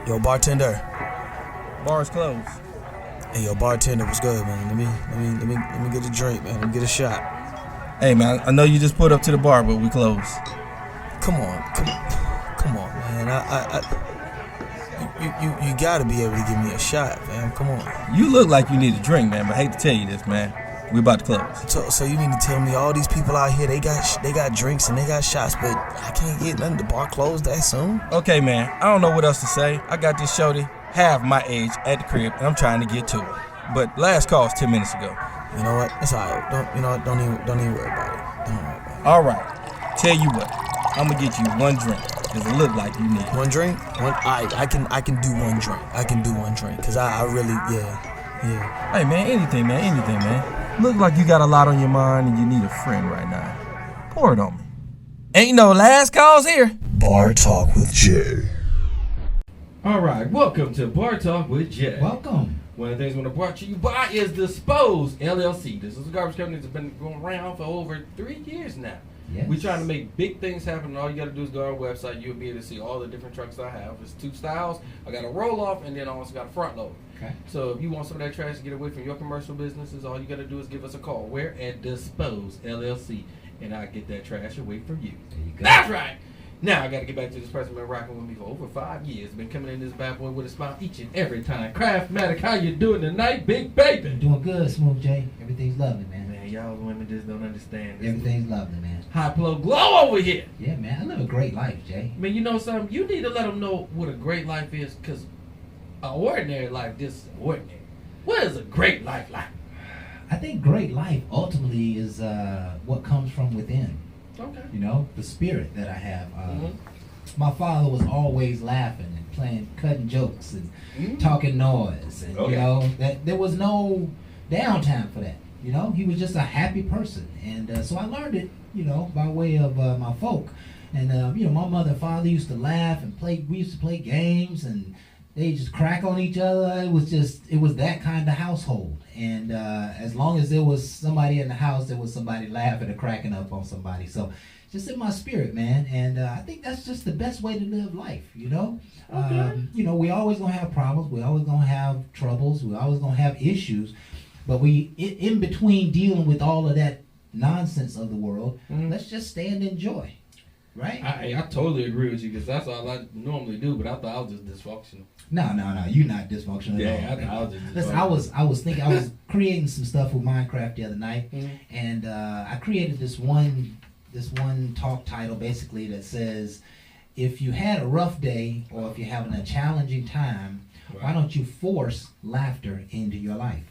Yo, bartender. Bar's closed. Hey, yo, bartender, what's good, man? Let me get a drink, man. Let me get a shot. Hey, man, I know you just pulled up to the bar, but we closed. Come on, man. You gotta be able to give me a shot, man. Come on. You look like you need a drink, man, but I hate to tell you this, man. We about to close. So you need to tell me all these people out here, they got drinks and they got shots, but I can't get nothing. The bar closed that soon? Okay, man, I don't know what else to say. I got this shorty half my age at the crib, and I'm trying to get to it. But last call was 10 minutes ago. You know what? It's alright. Don't even worry about it. Don't worry about it. All right. Tell you what, I'm gonna get you one drink, cause it look like you need it. One drink? I can do one drink. I can do one drink, cause I really, yeah. Hey, man, anything, man. Look like you got a lot on your mind and you need a friend right now. Pour it on me. Ain't no last calls here. Bar Talk with Jay. All right, welcome to Bar Talk with Jay. Welcome. One of the things we're brought to you by is Dispose LLC. This is a garbage company that's been going around for over 3 years now. Yes. We're trying to make big things happen, and all you got to do is go on our website. You'll be able to see all the different trucks I have. It's 2 styles. I got a roll-off, and then I also got a front load. Okay. So if you want some of that trash to get away from your commercial businesses, all you got to do is give us a call. We're at Dispose LLC, and I'll get that trash away from you. There you go. That's right. Now I got to get back to this person been rocking with me for over 5 years. Been coming in this bad boy with a smile each and every time. Craftmatic, how you doing tonight, big baby? Doing good, Smooth J. Everything's lovely, man. Man, y'all women just don't understand this. Everything's lovely, man. High flow glow over here. Yeah, man. I live a great life, Jay. Man, you know something? You need to let them know what a great life is, because an ordinary life, this is ordinary. What is a great life like? I think great life ultimately is what comes from within. Okay. You know, the spirit that I have. Mm-hmm. My father was always laughing and cutting jokes and talking noise, and you know that there was no downtime for that. You know, he was just a happy person, and so I learned it. You know, by way of my folk, and you know, my mother and father used to laugh and play. We used to play games, and they just crack on each other. It was that kind of household. And as long as there was somebody in the house, there was somebody laughing or cracking up on somebody. So just in my spirit, man. And I think that's just the best way to live life, you know? Okay. You know, we always going to have problems. We always going to have troubles. We always going to have issues. But in between dealing with all of that nonsense of the world, let's just stay and enjoy. Right? I totally agree with you, because that's all I normally do, but I thought I was just dysfunctional. No, you're not dysfunctional Yeah, at all. I thought I was just Listen, dysfunctional. I was thinking, I was creating some stuff with Minecraft the other night, and I created this one talk title basically that says, if you had a rough day or if you're having a challenging time, why don't you force laughter into your life?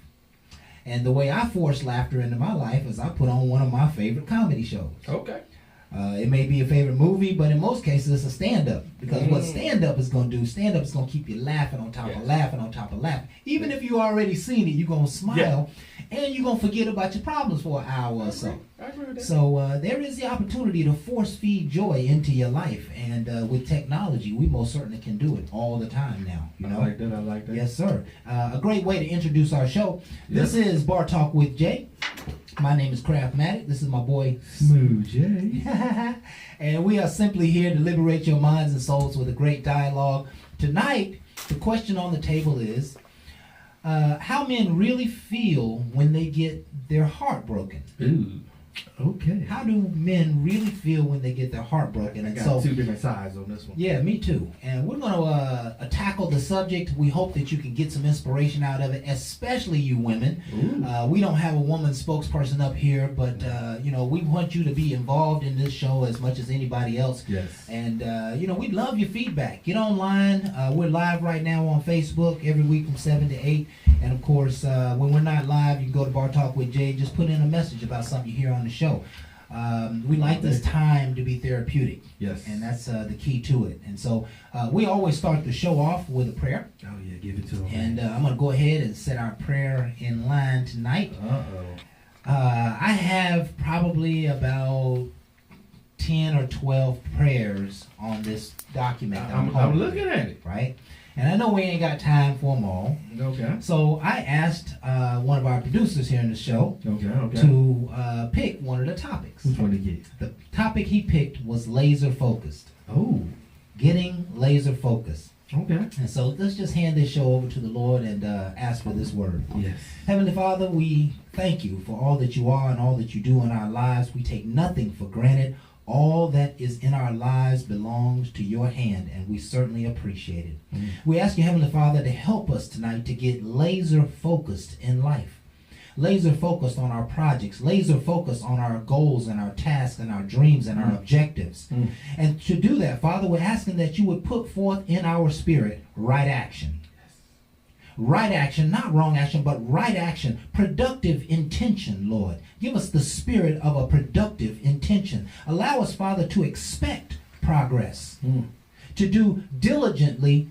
And the way I force laughter into my life is I put on one of my favorite comedy shows. Okay. It may be a favorite movie, but in most cases it's a stand-up. Because what stand-up is going to do, stand-up is going to keep you laughing on top of laughing on top of laughing. Even if you already seen it, you're going to smile, and you're going to forget about your problems for an hour or so. I agree with that. So there is the opportunity to force-feed joy into your life. And with technology, we most certainly can do it all the time now. You know? I like that. Yes, sir. A great way to introduce our show. This is Bar Talk with Jay. My name is Craftmatic. This is my boy Smooth J. And we are simply here to liberate your minds and souls with a great dialogue. Tonight, the question on the table is, how men really feel when they get their heart broken. Ooh. Okay. How do men really feel when they get their heart broken? I got 2 different sides on this one. Yeah, me too. And we're going to tackle the subject. We hope that you can get some inspiration out of it, especially you women. We don't have a woman spokesperson up here, but you know, we want you to be involved in this show as much as anybody else. Yes. And you know, we'd love your feedback. Get online. We're live right now on Facebook every week from 7 to 8. And of course, when we're not live, you can go to Bar Talk with Jay. Just put in a message about something you hear on the show. We like this time to be therapeutic. Yes. And that's the key to it. And so we always start the show off with a prayer. Oh, yeah, give it to him. And I'm going to go ahead and set our prayer in line tonight. I have probably about 10 or 12 prayers on this document. I'm looking at it. Right? And I know we ain't got time for them all. Okay. So I asked one of our producers here in the show Okay. to pick one of the topics. Which one did you get? The topic he picked was laser focused. Oh. Getting laser focused. Okay. And so let's just hand this show over to the Lord and ask for this word. Yes. Heavenly Father, we thank you for all that you are and all that you do in our lives. We take nothing for granted. All that is in our lives belongs to your hand, and we certainly appreciate it. We ask you, Heavenly Father, to help us tonight to get laser focused in life. Laser focused on our projects, laser focused on our goals and our tasks and our dreams and our objectives. And to do that, Father, we're asking that you would put forth in our spirit right action. Right action, not wrong action, but right action. Productive intention, Lord. Give us the spirit of a productive intention. Allow us, Father, to expect progress. To do diligently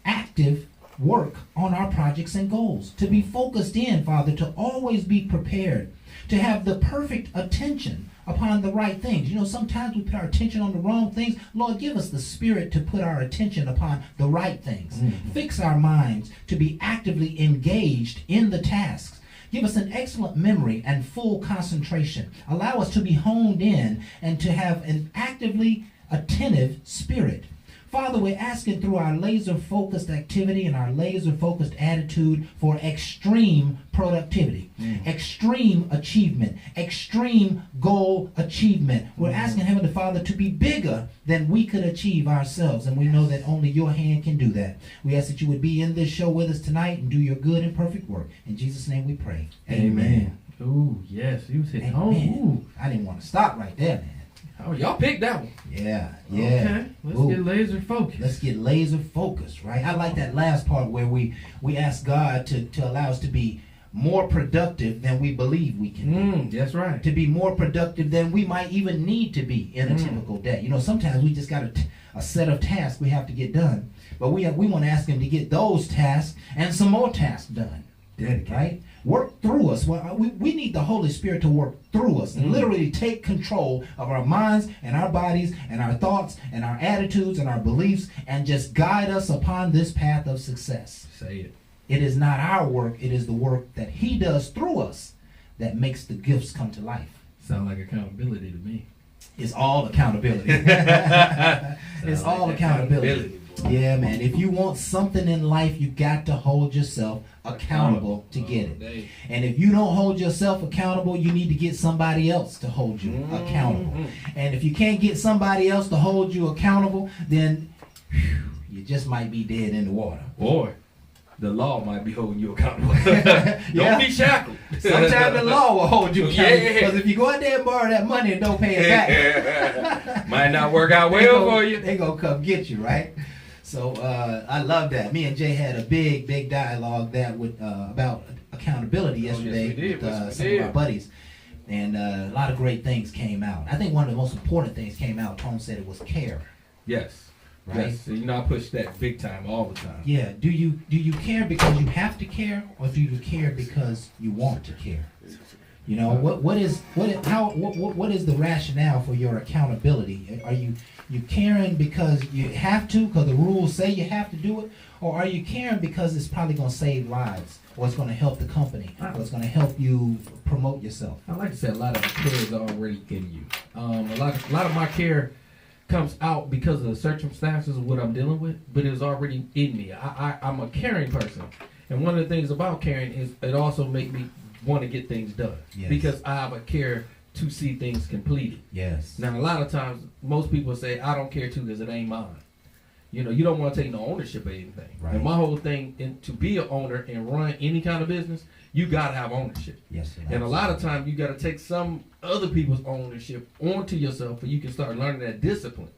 active work on our projects and goals. To be focused in, Father, to always be prepared. To have the perfect attention upon the right things. You know, sometimes we put our attention on the wrong things. Lord, give us the spirit to put our attention upon the right things. Fix our minds to be actively engaged in the tasks. Give us an excellent memory and full concentration. Allow us to be honed in and to have an actively attentive spirit. Father, we're asking through our laser-focused activity and our laser-focused attitude for extreme productivity, extreme achievement, extreme goal achievement. We're asking Heavenly Father to be bigger than we could achieve ourselves, and we know that only your hand can do that. We ask that you would be in this show with us tonight and do your good and perfect work. In Jesus' name we pray. Amen. Ooh, yes, you was hitting home. Ooh. I didn't want to stop right there, man. Oh, y'all picked that one. Yeah. Okay, let's get laser focused. Let's get laser focused, right? I like that last part where we ask God to allow us to be more productive than we believe we can be. That's right. To be more productive than we might even need to be in a typical day. You know, sometimes we just got a set of tasks we have to get done. But we want to ask him to get those tasks and some more tasks done. Right? Work through us. Well, we need the Holy Spirit to work through us and literally take control of our minds and our bodies and our thoughts and our attitudes and our beliefs and just guide us upon this path of success. Say it. It is not our work. It is the work that he does through us that makes the gifts come to life. Sound like accountability to me. It's all accountability. It's all accountability. Yeah, man. If you want something in life, you got to hold yourself accountable to get it. And if you don't hold yourself accountable, you need to get somebody else to hold you accountable. And if you can't get somebody else to hold you accountable, then you just might be dead in the water. Or the law might be holding you accountable. Don't be shackled. Sometimes the law will hold you accountable. Because if you go out there and borrow that money and don't pay it back, might not work out well for you. They gonna come get you, right? So I love that. Me and Jay had a big dialogue that about accountability yesterday with some of our buddies. And a lot of great things came out. I think one of the most important things came out, Tone said it was care. Yes. Right? Yes. You know, I push that big time all the time. Yeah. Do you care because you have to care, or do you care because you want to care? You know, what is the rationale for your accountability? Are you caring because you have to, because the rules say you have to do it? Or are you caring because it's probably going to save lives, or it's going to help the company, or it's going to help you promote yourself? I like to say a lot of the care is already in you. A lot of my care comes out because of the circumstances of what I'm dealing with, but it's already in me. I'm a caring person. And one of the things about caring is it also makes me want to get things done. Yes. Because I have a care to see things completed. Yes. Now, a lot of times, most people say, I don't care too because it ain't mine. You know, you don't want to take no ownership of anything. Right. And my whole thing, to be an owner and run any kind of business, you got to have ownership. Yes. And a lot of times, you got to take some other people's ownership onto yourself so you can start learning that discipline.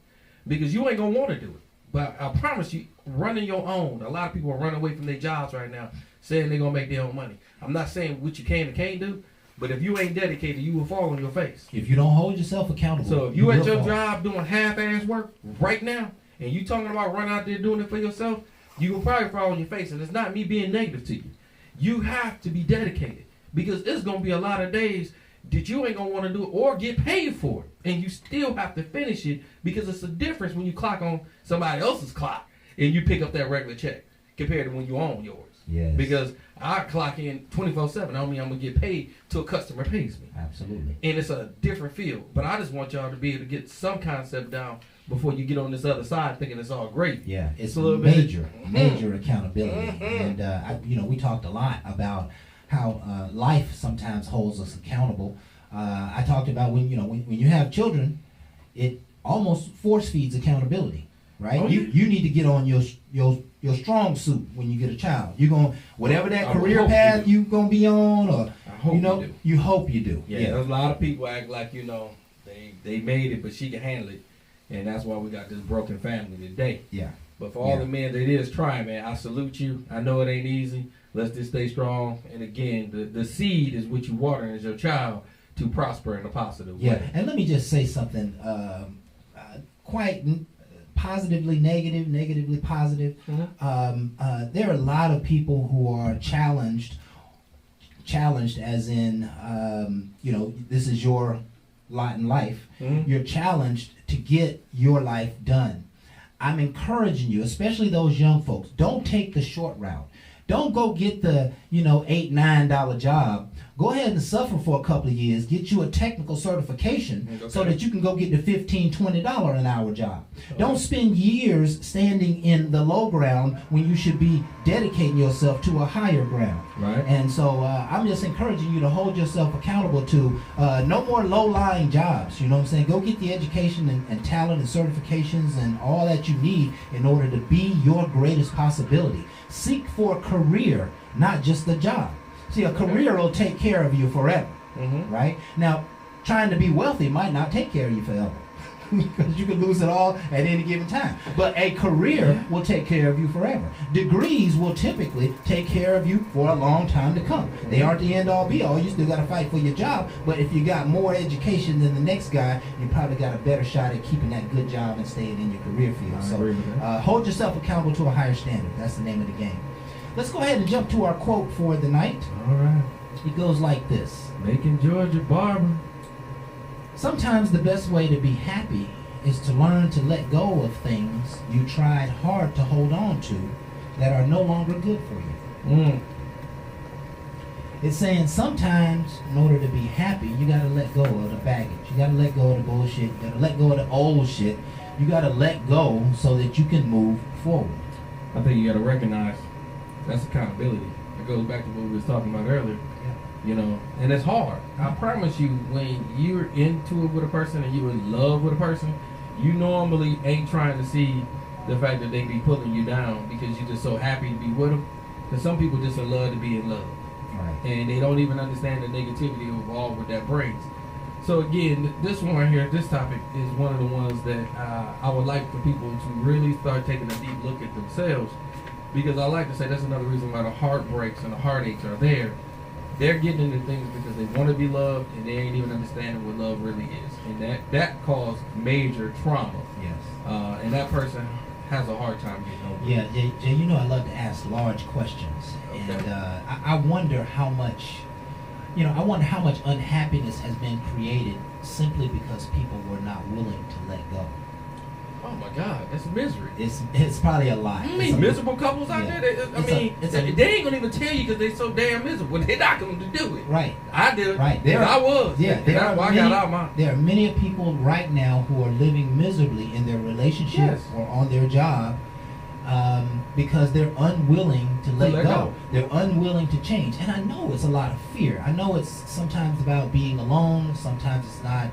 Because you ain't going to want to do it. But I promise you, running your own, a lot of people are running away from their jobs right now, saying they're going to make their own money. I'm not saying what you can and can't do, but if you ain't dedicated, you will fall on your face. If you don't hold yourself accountable. So if you at your job doing half-ass work right now, and you talking about running out there doing it for yourself, you will probably fall on your face. And it's not me being negative to you. You have to be dedicated, because it's going to be a lot of days that you ain't going to want to do it or get paid for it. And you still have to finish it, because it's a difference when you clock on somebody else's clock and you pick up that regular check compared to when you own yours. Yes. Because I clock in 24/7. I don't mean I'm gonna get paid till a customer pays me. Absolutely. And it's a different field. But I just want y'all to be able to get some concept down before you get on this other side thinking it's all great. Yeah, it's a little major, bit. major accountability. And we talked a lot about how life sometimes holds us accountable. I talked about when you have children, it almost force feeds accountability, right? Oh, yeah. You need to get on your strong suit when you get a child. You're going whatever that I career hope path you you're gonna be on, or I hope you do. you hope you do. Yeah, there's a lot of people act like they made it, but she can handle it, and that's why we got this broken family today. Yeah. But for all Yeah. the men that is trying, man, I salute you. I know it ain't easy. Let's just stay strong. And again, the seed is what you watering as your child to prosper in a positive Yeah, way. and let me just say something quite positively negative, negatively positive. Mhm. There are a lot of people who are challenged as in, this is your lot in life. Mhm. You're challenged to get your life done. I'm encouraging you, especially those young folks, don't take the short route. Don't go get the, $8, $9 job. Go ahead and suffer for a couple of years, get you a technical certification so that you can go get the $15, $20 an hour job. Don't spend years standing in the low ground when you should be dedicating yourself to a higher ground. Right. And so I'm just encouraging you to hold yourself accountable to no more low-lying jobs. You know what I'm saying? Go get the education and talent and certifications and all that you need in order to be your greatest possibility. Seek for a career, not just a job. See, a career will take care of you forever, right? Now, trying to be wealthy might not take care of you forever because you could lose it all at any given time. But a career will take care of you forever. Degrees will typically take care of you for a long time to come. They aren't the end-all be-all. You still got to fight for your job, but if you got more education than the next guy, you probably got a better shot at keeping that good job and staying in your career field. I agree with that. Hold yourself accountable to a higher standard. That's the name of the game. Let's go ahead and jump to our quote for the night. All right. It goes like this. Making Georgia Barber. Sometimes the best way to be happy is to learn to let go of things you tried hard to hold on to that are no longer good for you. It's saying sometimes in order to be happy, you got to let go of the baggage. You got to let go of the bullshit. You got to let go of the old shit. You got to let go so that you can move forward. I think you got to recognize that's accountability. It goes back to what we was talking about earlier. And it's hard. I promise you, when you're into it with a person and you're in love with a person, you normally ain't trying to see the fact that they be pulling you down because you're just so happy to be with them. Because some people just in love to be in love. Right. And they don't even understand the negativity of all what that brings. So again, this one right here, this topic is one of the ones that I would like for people to really start taking a deep look at themselves. Because I like to say that's another reason why the heartbreaks and the heartaches are there. They're getting into things because they want to be loved and they ain't even understanding what love really is. And that caused major trauma. Yes. And that person has a hard time getting over it. Yeah, Jay, I love to ask large questions. Okay. And I wonder how much, unhappiness has been created simply because people were not willing to let go. Oh my God, that's misery. It's probably a lot. You mean miserable couples out there? They ain't gonna even tell you because they so damn miserable. They're not going to do it. Right. I did. Right. I was. Yeah. That's why I got out mine. There are many people right now who are living miserably in their relationship Yes. or on their job because they're unwilling to let go. They're unwilling to change. And I know it's a lot of fear. I know it's sometimes about being alone. Sometimes it's not.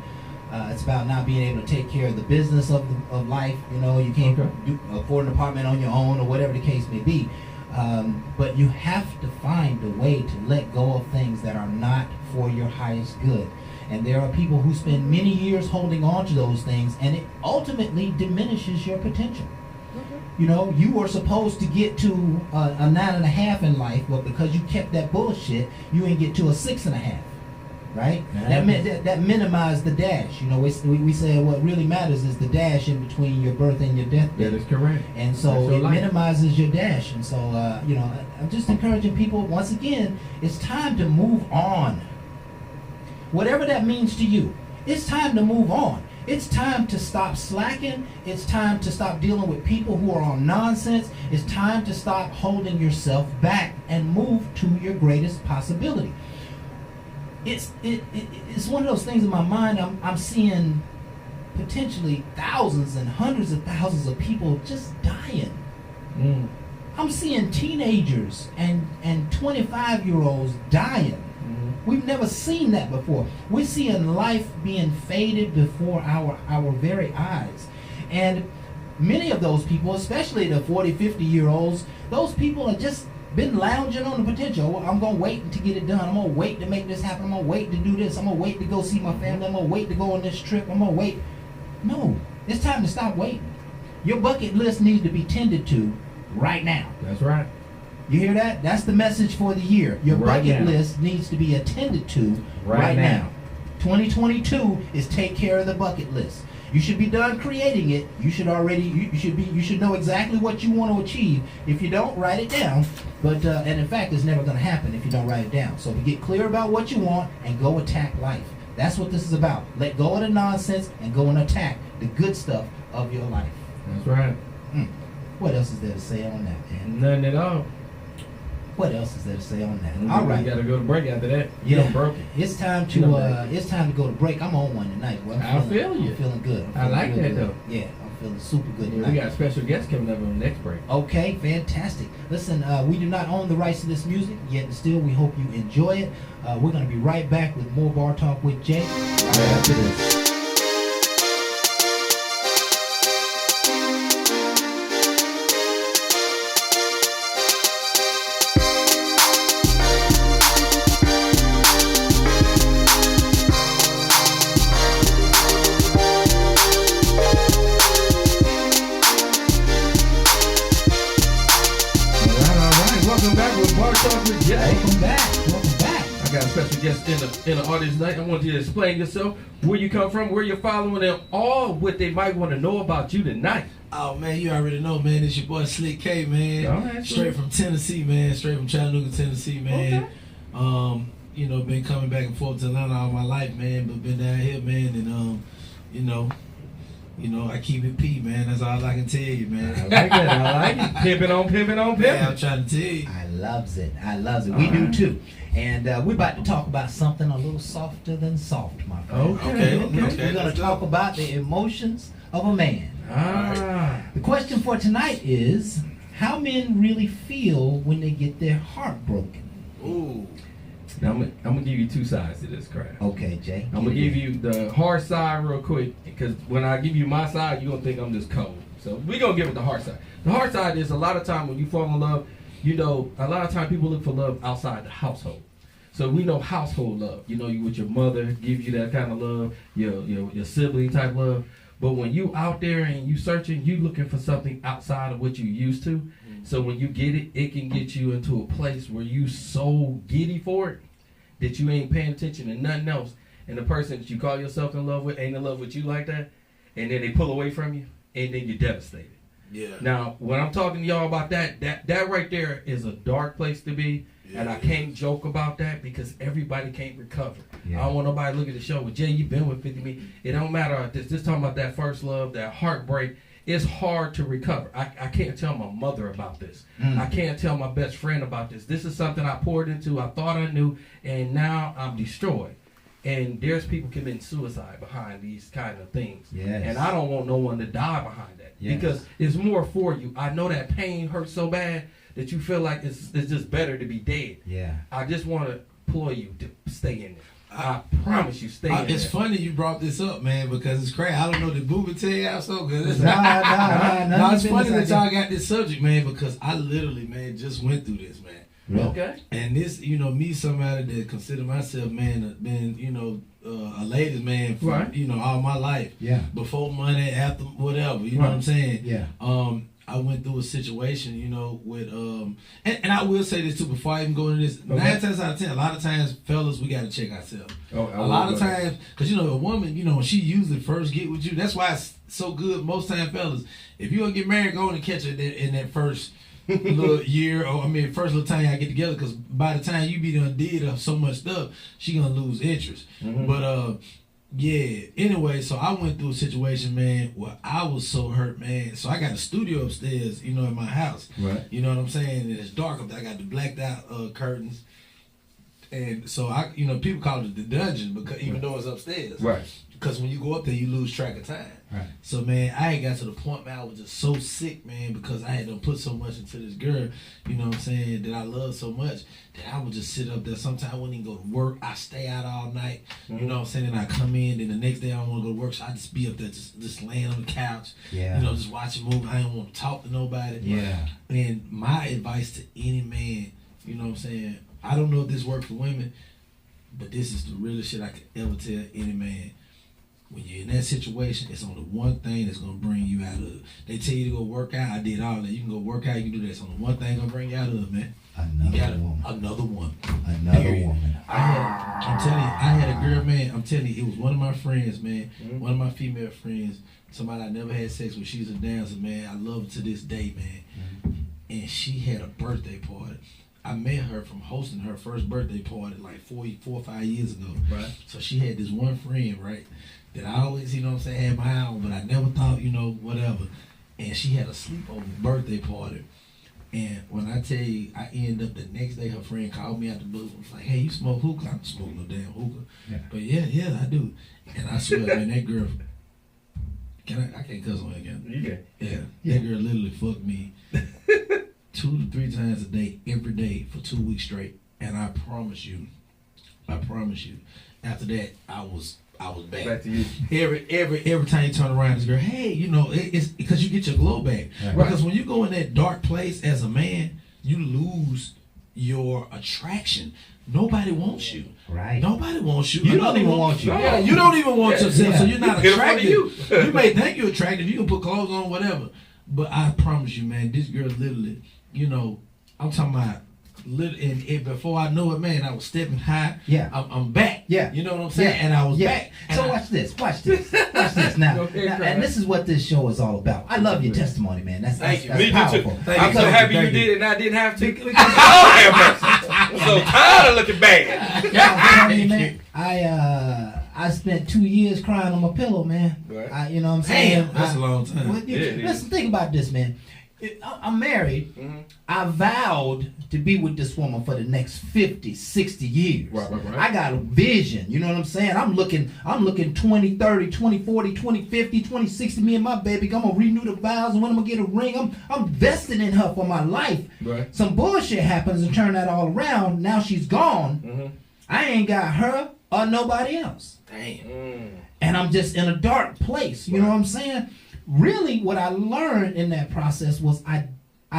It's about not being able to take care of the business of life. You can't afford an apartment on your own or whatever the case may be. But you have to find a way to let go of things that are not for your highest good. And there are people who spend many years holding on to those things, and it ultimately diminishes your potential. You were supposed to get to a 9.5 in life, but because you kept that bullshit, you ain't get to a 6.5. Right? That minimized the dash. We say what really matters is the dash in between your birth and your death date. That is correct. And so it minimizes your dash. And so, I'm just encouraging people, once again, it's time to move on. Whatever that means to you. It's time to move on. It's time to stop slacking. It's time to stop dealing with people who are on nonsense. It's time to stop holding yourself back and move to your greatest possibility. It's one of those things in my mind. I'm seeing potentially thousands and hundreds of thousands of people just dying. I'm seeing teenagers and 25-year-olds dying. We've never seen that before. We're seeing life being faded before our very eyes. And many of those people, especially the 40, 50-year-olds, those people have just been lounging on the potential. I'm going to wait to get it done. I'm going to wait to make this happen. I'm going to wait to do this. I'm going to wait to go see my family. I'm going to wait to go on this trip. I'm going to wait. No, it's time to stop waiting. Your bucket list needs to be tended to right now. That's right. You hear that? That's the message for the year. Your Right bucket now. list needs to be attended to Right now. 2022 is take care of the bucket list. You should be done creating it. You should know exactly what you want to achieve. If you don't, write it down. But and in fact, it's never going to happen if you don't write it down. So get clear about what you want and go attack life. That's what this is about. Let go of the nonsense and go and attack the good stuff of your life. That's right. What else is there to say on that, man? None at all. What else is there to say on that? All All right. You got to go to break after that. You done broke it. It's time You done broke to go to break. I'm on one tonight. Well, I feel you. I'm feeling good. I'm I feeling like real that, good. though. Yeah, I'm feeling super good Yeah, tonight. we got a special guest coming up on the next break. Okay, fantastic. Listen, we do not own the rights to this music, yet and still we hope you enjoy it. We're going to be right back with more Bar Talk with Jay right after this. Welcome back. I got a special guest in the audience tonight. I want you to explain yourself, where you come from, where you're following, and all what they might want to know about you tonight. Oh man, you already know, man. It's your boy Slick K, man. All right, straight from Tennessee, man. Straight from Chattanooga, Tennessee, man. Okay. You know, been coming back and forth to Atlanta all my life, man. But been down here, man, and you know, I keep it P, man. That's all I can tell you, man. I like it. I like it. Pimping on pimping on Man, I'm pimping. trying to tell you. I loves it. We do too. And we're about to talk about something a little softer than soft, my friend. Okay. We're going let's to go. talk about the emotions of a man. Ah. The question for tonight is, how men really feel when they get their heart broken? Ooh. Now, I'm gonna give you two sides to this crap. Okay, Jay. I'm gonna give you the hard side real quick, because when I give you my side, you're gonna think I'm just cold. So we're gonna give it the hard side. The hard side is a lot of time when you fall in love, you know, a lot of time people look for love outside the household. So we know household love. You know, you with your mother give you that kind of love, your sibling type love. But when you out there and you searching, you looking for something outside of what you used to. So when you get it, it can get you into a place where you so giddy for it that you ain't paying attention to nothing else. And the person that you call yourself in love with ain't in love with you like that. And then they pull away from you, and then you're devastated. Yeah. Now, when I'm talking to y'all about that right there is a dark place to be. Yeah, And I it can't joke about that because everybody can't recover. Yeah. I don't want nobody to look at the show with Jay, you've been with 50 me. It don't matter. Just talking about that first love, that heartbreak. It's hard to recover. I can't tell my mother about this. I can't tell my best friend about this. This is something I poured into. I thought I knew, and now I'm destroyed. And there's people committing suicide behind these kind of things. Yes. And I don't want no one to die behind that. Yes. Because it's more for you. I know that pain hurts so bad that you feel like it's just better to be dead. Yeah. I just want to implore you to stay in it. I promise you, stay in It's it. funny you brought this up, man, because it's crazy. I don't know, did Booby tell y'all so? Nah, none It's of funny business that I y'all got this subject, man, because I literally, man, just went through this, man. Okay. And this, you know, me, somebody that consider myself, man, been, you know, a ladies' man for, Right. you know, all my life. Yeah. Before money, after whatever, you know what I'm saying? Yeah. I went through a situation, you know, with and I will say this too before I even go into this. Okay. 9 times out of 10, a lot of times, fellas, we got to check ourselves. Oh, A lot of times, because you know, a woman, you know, when she usually first get with you, that's why it's so good. Most time, fellas, if you gonna get married, go on and catch her in that first little year, or first little time y'all get together, because by the time you be done did so much stuff, she gonna lose interest. Mm-hmm. But Yeah. Anyway, so I went through a situation, man, where I was so hurt, man. So I got a studio upstairs, you know, in my house. Right. You know what I'm saying? And it's dark up there. I got the blacked out curtains. And so I, you know, people call it the dungeon because even though it's upstairs. Right. Because when you go up there, you lose track of time. Right. So, man, I had got to the point, man, I was just so sick, man, because I had to put so much into this girl, you know what I'm saying, that I love so much, that I would just sit up there. Sometimes I wouldn't even go to work. I stay out all night, you know what I'm saying, and I come in, then the next day I don't want to go to work, so I just be up there just laying on the couch, Yeah. you know, just watching movies. I don't want to talk to nobody. Yeah. And my advice to any man, you know what I'm saying, I don't know if this works for women, but this is the realest shit I could ever tell any man. When you're in that situation, it's only one thing that's gonna bring you out of it. They tell you to go work out. I did all that. You can go work out. You can do that. It's only one thing gonna bring you out of it, man. Another woman. Another one. Another Period. woman. I'm telling you, I had a girl, man. I'm telling you, it was one of my friends, man. One of my female friends. Somebody I never had sex with. She's a dancer, man. I love her to this day, man. And she had a birthday party. I met her from hosting her first birthday party like 4 or 5 years ago. Right. So she had this one friend, right, that I always, you know what I'm saying, had my eye on, but I never thought, you know, whatever. And she had a sleepover birthday party. And when I tell you, I ended up the next day, her friend called me out the blue and was like, hey, you smoke hookah? I don't smoke no damn hookah. Yeah. But yeah, I do. And I swear, man, that girl, I can't cuss on her again. You can. Yeah, that girl literally fucked me 2 to 3 times a day, every day for 2 weeks straight. And I promise you, after that, I was back. Back to you. Every time you turn around, this girl, hey, you know, it's because you get your glow back. Right. Because when you go in that dark place as a man, you lose your attraction. Nobody wants you. Right. Nobody wants you. You don't even want you. Yeah, you don't even want yourself, so you're not Get in front of attractive. you. You may think you're attractive. You can put clothes on, whatever. But I promise you, man, this girl literally, you know, I'm talking about, and before I knew it, man, I was stepping high. Yeah. I'm back. Yeah. You know what I'm saying? And I was back. So And watch this. Now, Go ahead, now, Craig. and this is what this show is all about. I love your testimony, man. That's Thank you. that's Me too. powerful. I'm so Thank happy you. you did it and I didn't have to. Lord have mercy. I'm so tired of looking bad. I'm telling you, man, I spent 2 years crying on my pillow, man. Right. You know what I'm saying? Damn, that's a long time. Well, Yeah, it listen, think about this, man. I'm married. I vowed to be with this woman for the next 50, 60 years. Right. I got a vision. You know what I'm saying? I'm looking 20, 30, 20, 40, 20, 50, 20, 60. Me and my baby, I'm going to renew the vows. And when I'm going to get a ring, I'm vested in her for my life. Right. Some bullshit happens and turn that all around. Now she's gone. I ain't got her or nobody else. Damn. And I'm just in a dark place. You know what I'm saying? Really, what I learned in that process was I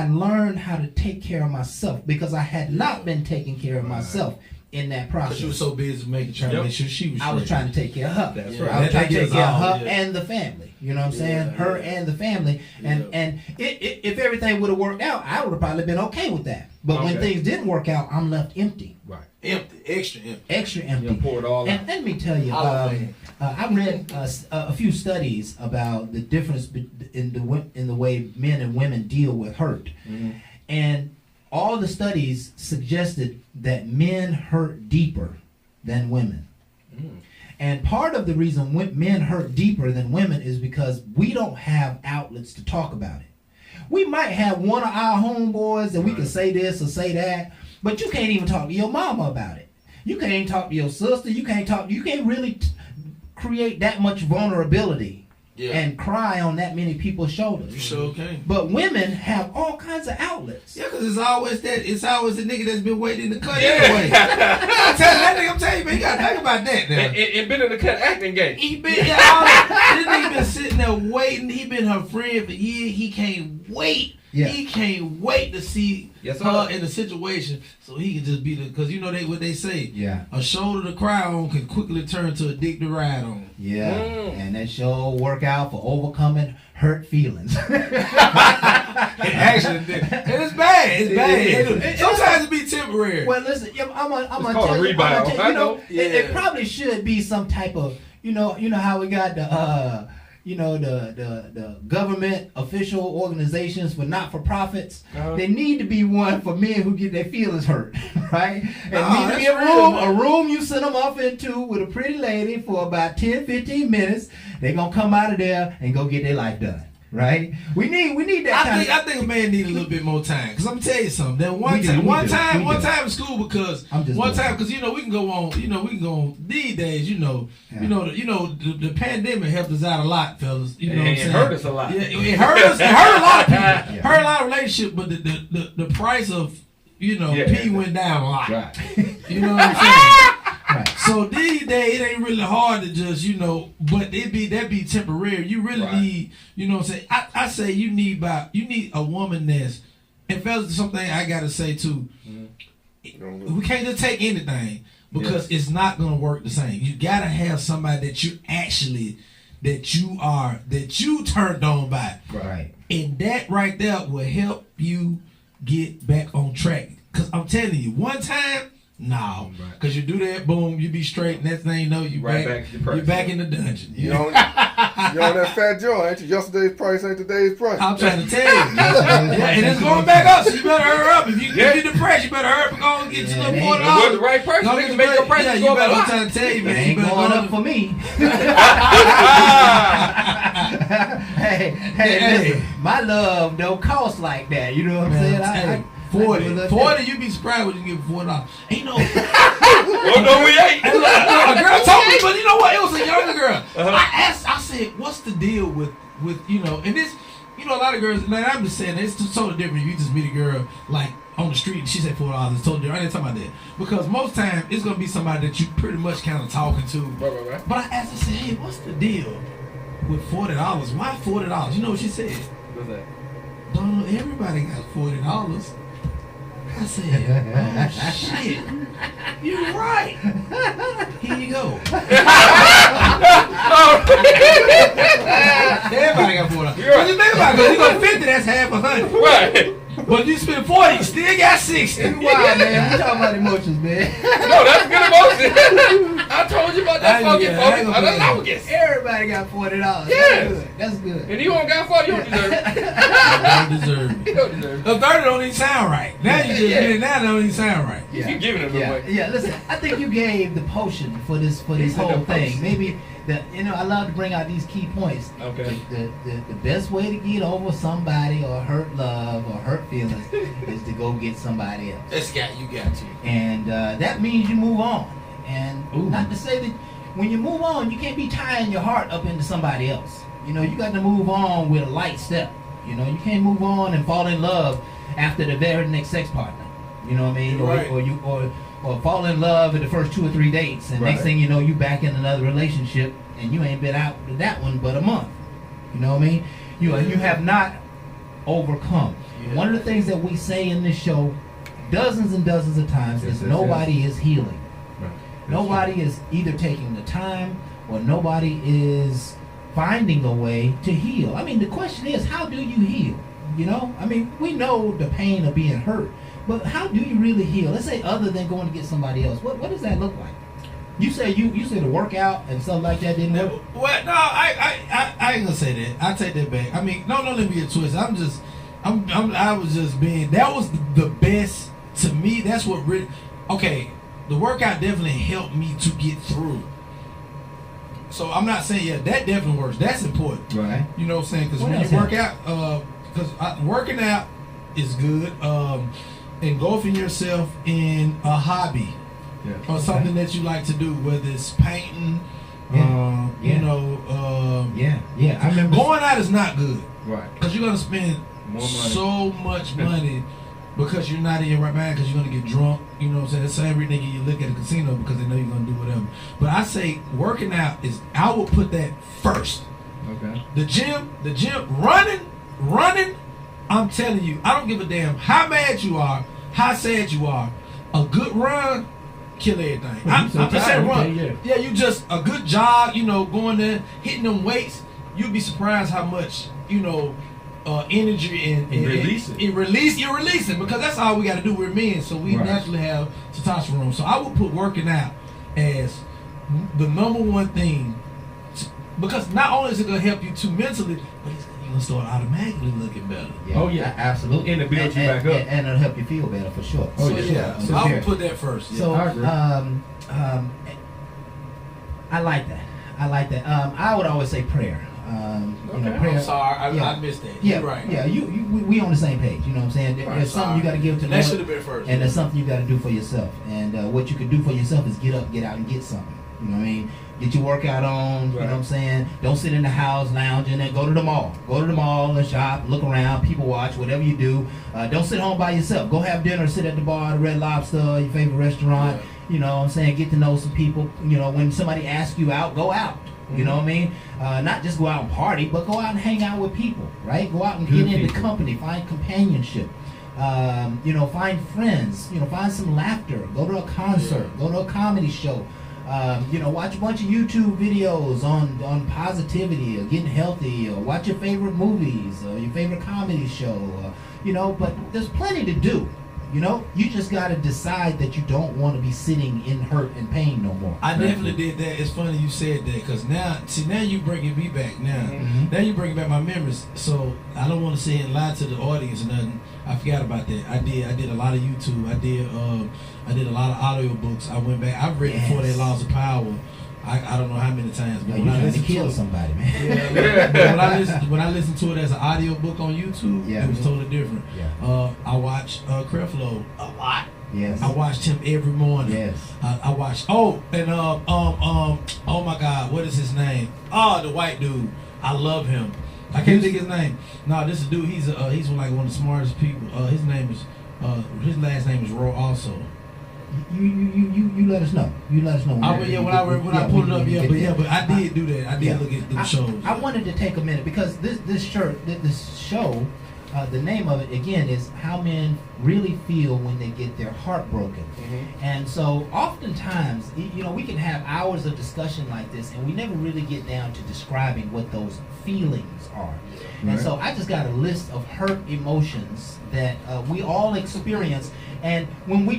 learned how to take care of myself because I had not been taking care of myself in that process. Because you were so busy trying to make sure she was I was straight. trying to take care of her. That's right. I was trying to take care of her Yeah. and the family. You know what I'm saying? Her and the family. And if everything would have worked out, I would have probably been okay with that. But when Okay. things didn't work out, I'm left empty. Right. Empty, extra empty. Extra empty. You pour it all And out. let me tell you, I read a few studies about the difference in the way men and women deal with hurt, and all the studies suggested that men hurt deeper than women. And part of the reason men hurt deeper than women is because we don't have outlets to talk about it. We might have one of our homeboys that we can say this or say that, but you can't even talk to your mama about it. You can't talk to your sister. You can't really create that much vulnerability and cry on that many people's shoulders. You sure can. But women have all kinds of outlets. Yeah, because it's always the nigga that's been waiting in the cut anyway. I'm telling you, man, you gotta think about that now. And been in the cut acting game. He been this nigga been sitting there waiting. He been her friend for years. He can't wait. Yeah. He can't wait to see her in the situation so he can just be the, because you know what they say. Yeah. A shoulder to cry on can quickly turn to a dick to ride on. Yeah. And that sure work out for overcoming hurt feelings. Actually, and it's bad. It's bad. Sometimes it be temporary. Well, listen, I'm gonna called tell a you, rebound. you know, it probably should be some type of, you know how we got the the government official organizations for not-for-profits. There need to be one for men who get their feelings hurt, right? And need to be a room you send them off into with a pretty lady for about 10, 15 minutes. They're gonna come out of there and go get their life done. Right? We need that I think a man need a little bit more time. Cause I'm gonna tell you something. That one time in school, because we can go on these days, the pandemic helped us out a lot, fellas. You know what I'm saying? It hurt us a lot. Yeah, it hurt us. It hurt a lot of people. Yeah. Hurt a lot of relationships, but the price of P went down a lot. Right. You know what I'm saying? Right. So these days it ain't really hard to just, but that'd be temporary. You really need, what I'm saying? I say you need a woman that's, and fellas, something I gotta say too. Mm-hmm. We can't just take anything because it's not gonna work the same. You gotta have somebody that you turned on by. Right. And that right there will help you get back on track. Cause I'm telling you, one time. No, because you do that, boom, you be straight. Next thing you know, you back in the dungeon. You on that fat joint, ain't you? Yesterday's price ain't today's price. I'm trying to tell you. And it's going back up, so you better hurry up. If you're depressed, you better hurry up and go and get you $40. With the right person, you can make your price go up. I'm trying to tell you, man. Ain't going up for me. Hey, listen, my love don't cost like that. You know what I'm saying? 40, you be surprised when you get $4. Ain't no. Well, no, we ain't. A girl told me, but you know what? It was a younger girl. I said, what's the deal with and this, a lot of girls, like I'm just saying, it's totally different if you just meet a girl, like, on the street, and she said $4, it's totally different. I ain't talking about that. Because most time, it's going to be somebody that you pretty much kind of talking to. Right. But I asked her, I said, hey, what's the deal with $40? Why $40? You know what she said? What's that? Donald, everybody got $40. I said, oh shit, you're right. Here you go. Everybody got $40. But you think about it, because you go 50, that's half 100. Right. But you spend 40, you still got 60. Wow, man, we talking about emotions, man. No, that's good emotion. I told you about that fucking focus. Everybody got $40. Yes. That's good. And you don't got 40, you don't deserve it. You don't deserve it. You don't deserve it. The 30 don't even sound right. Now you just now it don't even sound right. You giving it away. Yeah, listen, I think you gave the potion for this whole thing. Maybe I love to bring out these key points. Okay. The best way to get over somebody or hurt love or hurt feelings is to go get somebody else. You got to. And that means you move on. And not to say that when you move on, you can't be tying your heart up into somebody else. You got to move on with a light step. You can't move on and fall in love after the very next sex partner. You know what I mean? Right. Or fall in love in the first 2 or 3 dates, and next thing you know, you back in another relationship, and you ain't been out with that one but a month. You know what I mean? You have not overcome. Yeah. One of the things that we say in this show, dozens and dozens of times, is nobody is healing. Right. Nobody is either taking the time or nobody is finding a way to heal. I mean, the question is, how do you heal? I mean, we know the pain of being hurt. But how do you really heal? Let's say other than going to get somebody else. What does that look like? You say the workout and stuff like that didn't work? What? No, I ain't gonna say that. I take that back. I mean, no, let me get twisted. I was just being. That was the best to me. That's what really. Okay, the workout definitely helped me to get through. So I'm not saying that definitely works. That's important. Right. You know what I'm saying? Because when you work out, because working out is good. Engulfing yourself in a hobby or something that you like to do, whether it's painting, I remember going out is not good, right? Because you're gonna spend so much money because you're not in your right mind, because you're gonna get drunk. You know what I'm saying? That's every nigga you look at a casino because they know you're gonna do whatever. But I say working out I would put that first. Okay. The gym, running. I'm telling you, I don't give a damn how mad you are, how sad you are. A good run, kill everything. I'm just saying run. Yeah, you just a good jog, going there, hitting them weights. You'd be surprised how much, energy and releasing. You're releasing, because that's all we got to do. We're men, so we naturally have testosterone. So I would put working out as the number one thing because not only is it gonna help you too mentally, but you're gonna start automatically looking better. Yeah, Oh, yeah. absolutely. And it builds you back up. And it'll help you feel better for sure. So For yeah, sure. so I would put that first. Yeah. So I agree. I like that. I like that. I would always say prayer. Prayer. I'm sorry, Yeah. I missed that. Yeah, You're right. Yeah, we on the same page. You know what I'm saying? There's something you got to give to the that Lord, should have been first. and there's something you got to do for yourself. And what you can do for yourself is get up, get out, and get something. You know what I mean? Get your workout on. You know what I'm saying? Don't sit in the house lounging, and go to the mall. Go to the mall and shop, look around, people watch, whatever you do. Don't sit home by yourself. Go have dinner, sit at the bar, the Red Lobster, your favorite restaurant. Yeah. You know what I'm saying? Get to know some people. You know, when somebody asks you out, go out. You know what I mean? Not just go out and party, but go out and hang out with people, right? Go out and get into company, find companionship. Find friends. Find some laughter. Go to a concert. Go to a comedy show. Watch a bunch of YouTube videos on positivity or getting healthy, or watch your favorite movies or your favorite comedy show. But there's plenty to do. You just got to decide that you don't want to be sitting in hurt and pain no more. I definitely did that. It's funny you said that, because now you bringing me back. Now you bringing back my memories. So I don't want to say and lie to the audience or nothing. I forgot about that. I did a lot of YouTube. I did a lot of audio books. I went back. I've read 48 Laws of Power. I don't know how many times, but You're when I trying to listened kill to it, somebody, man. but when I listened to it as an audio book on YouTube, Yeah. it was totally different. Yeah. I watched Creflo a lot. Yes. I watched him every morning. Yes. I watched. Oh, and oh my God, what is his name? Oh, the white dude. I love him. I can't think his name. No, this is a dude. He's like one of the smartest people. His last name is Roy also. You let us know. You let us know. When I pulled it up, but I did do that. I did look at the shows. I wanted to take a minute because this show, the name of it again is How Men Really Feel When They Get Their Heart Broken. And so oftentimes, we can have hours of discussion like this, and we never really get down to describing what those feelings are. And so I just got a list of hurt emotions that we all experience. And when we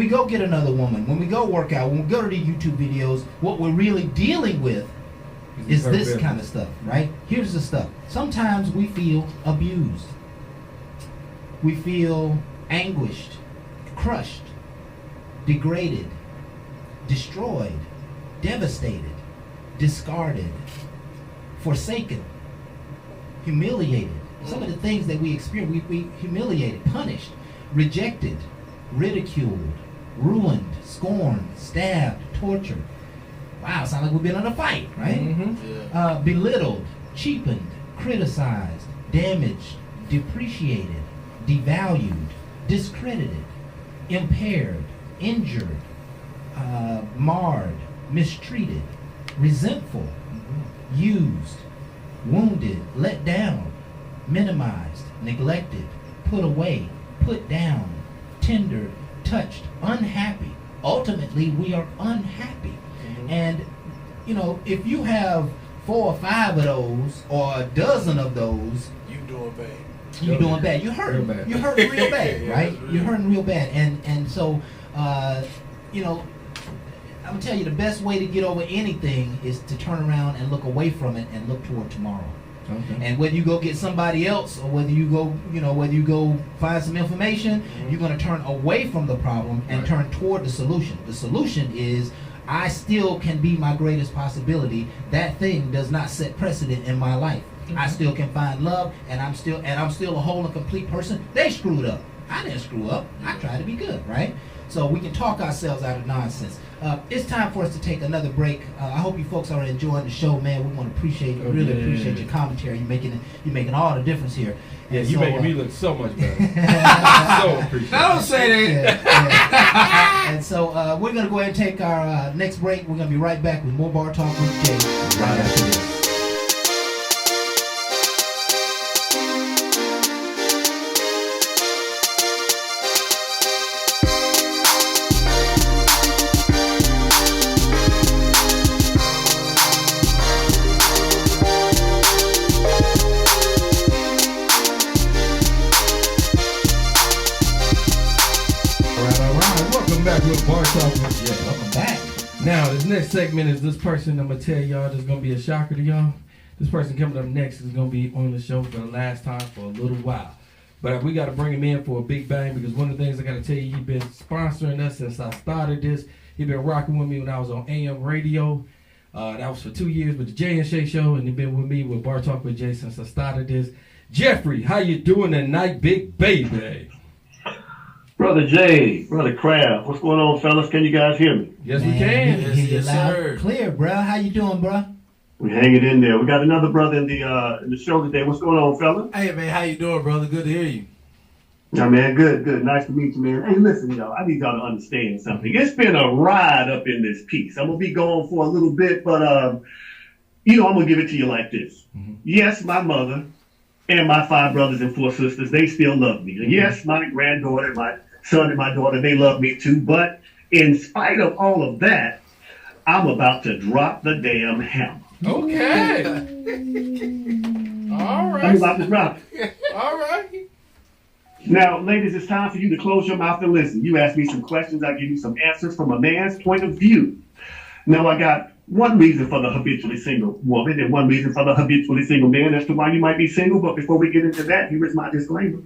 go get another woman, when we go work out, when we go to the YouTube videos, what we're really dealing with is this kind of stuff, right? Here's the stuff. Sometimes we feel abused. We feel anguished, crushed, degraded, destroyed, devastated, discarded, forsaken, humiliated. Some of the things that we experience, we humiliated, punished, rejected, ridiculed, ruined, scorned, stabbed, tortured. Wow, sounds like we've been in a fight, right? Belittled, cheapened, criticized, damaged, depreciated, devalued, discredited, impaired, injured, marred, mistreated, resentful, used, wounded, let down, minimized, neglected, put away, put down, tendered, touched, unhappy. Ultimately, we are unhappy. And, if you have 4 or 5 of those, or a dozen of those, You doing bad. you're doing bad. You're hurting. Real bad. You're hurting real bad, right? You're hurting real bad. And so, I'm going to tell you the best way to get over anything is to turn around and look away from it and look toward tomorrow. Okay. And whether you go get somebody else or whether you go find some information, you're going to turn away from the problem and turn toward the solution. The solution is I still can be my greatest possibility. That thing does not set precedent in my life. I still can find love, and I'm still a whole and complete person. They screwed up. I didn't screw up. I tried to be good, right? So we can talk ourselves out of nonsense. It's time for us to take another break. I hope you folks are enjoying the show, man. We want to appreciate your commentary. You're making all the difference here. Yeah, And you so, making me look so much better. So appreciate I don't say that. yeah. And so we're going to go ahead and take our next break. We're going to be right back with more Bar Talk with Jay right after this. Welcome back with Bar Talk with Jay. Welcome back. Now, this next segment is this person I'm going to tell y'all that's going to be a shocker to y'all. This person coming up next is going to be on the show for the last time for a little while. But we got to bring him in for a big bang because one of the things I got to tell you, he's been sponsoring us since I started this. He's been rocking with me when I was on AM radio. That was for 2 years with the Jay and Shay Show, and he's been with me with Bar Talk with Jay since I started this. Jeffrey, how you doing tonight, big baby? Brother Jay, Brother Kraft, what's going on, fellas? Can you guys hear me? Yes, we can. We hear you Yes, loud sir. and clear, bro. How you doing, bro? We hanging in there. We got another brother in the show today. What's going on, fella? Hey, man, how you doing, brother? Good to hear you. Yeah, man, good. Nice to meet you, man. Hey, listen, y'all, I need y'all to understand something. It's been a ride up in this piece. I'm going to be going for a little bit, but, I'm going to give it to you like this. Mm-hmm. Yes, my mother and my 5 brothers and 4 sisters, they still love me. And yes, my granddaughter, my son and my daughter, they love me too. But in spite of all of that, I'm about to drop the damn hammer. Okay. All right. I'm about to drop it. All right. Now, ladies, it's time for you to close your mouth and listen. You ask me some questions, I give you some answers from a man's point of view. Now, I got one reason for the habitually single woman and one reason for the habitually single man as to why you might be single. But before we get into that, here is my disclaimer.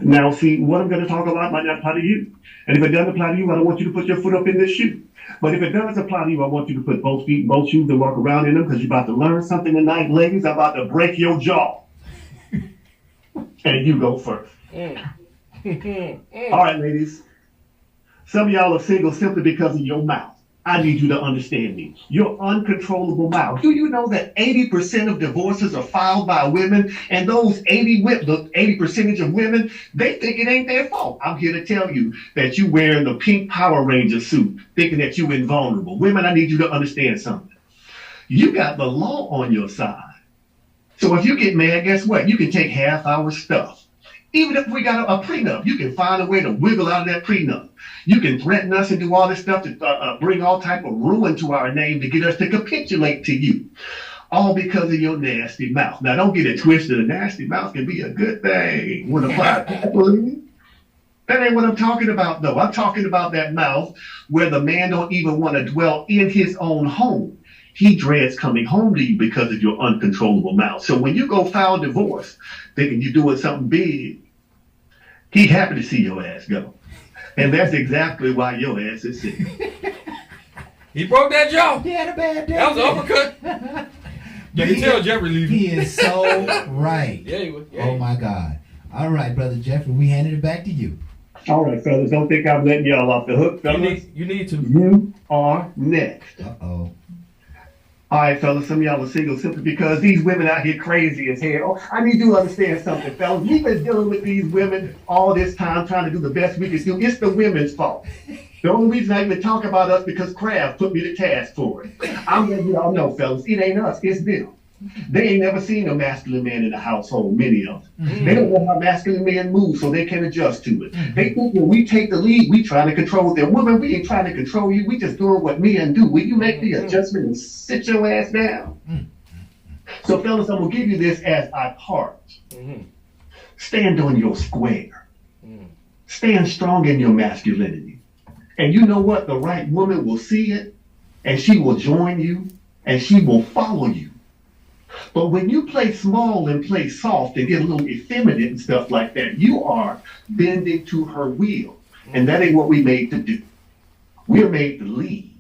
Now, see, what I'm going to talk about might not apply to you. And if it doesn't apply to you, I don't want you to put your foot up in this shoe. But if it does apply to you, I want you to put both feet in both shoes and walk around in them because you're about to learn something tonight, ladies. I'm about to break your jaw. And you go first. All right, ladies. Some of y'all are single simply because of your mouth. I need you to understand me. Your uncontrollable mouth. Do you know that 80% of divorces are filed by women? And those 80% of women, they think it ain't their fault. I'm here to tell you that you wearing the pink Power Ranger suit, thinking that you invulnerable. Women, I need you to understand something. You got the law on your side. So if you get mad, guess what? You can take half our stuff. Even if we got a prenup, you can find a way to wiggle out of that prenup. You can threaten us and do all this stuff to bring all type of ruin to our name to get us to capitulate to you. All because of your nasty mouth. Now, don't get it twisted. A nasty mouth can be a good thing. When that ain't what I'm talking about, though. I'm talking about that mouth where the man don't even want to dwell in his own home. He dreads coming home to you because of your uncontrollable mouth. So when you go file divorce, thinking you're doing something big, he happy to see your ass go. And that's exactly why your ass is sick. He broke that jaw. He had a bad day. That was an uppercut. You can tell Jeffrey leaving. He is so right. Yeah, he was. Yeah. Oh, my God. All right, Brother Jeffrey, we handed it back to you. All right, fellas, don't think I'm letting y'all off the hook, fellas. You need to. You are next. Uh-oh. All right, fellas, some of y'all are single simply because these women out here crazy as hell. I need you to understand something, fellas. We've been dealing with these women all this time trying to do the best we can do. It's the women's fault. The only reason I even talk about us because Kraft put me to task for it. I'm letting y'all know, fellas, it ain't us, it's them. They ain't never seen a masculine man in the household, many of them. Mm-hmm. They don't know how masculine men move, so they can adjust to it. Mm-hmm. They think when we take the lead, we trying to control them. Women, we ain't trying to control you. We just doing what men do. Will you make the adjustment and sit your ass down? Mm-hmm. So, fellas, I'm going to give you this as I part. Mm-hmm. Stand on your square. Mm-hmm. Stand strong in your masculinity. And you know what? The right woman will see it, and she will join you, and she will follow you. But when you play small and play soft and get a little effeminate and stuff like that, you are bending to her will. And that ain't what we made to do. We're made to lead.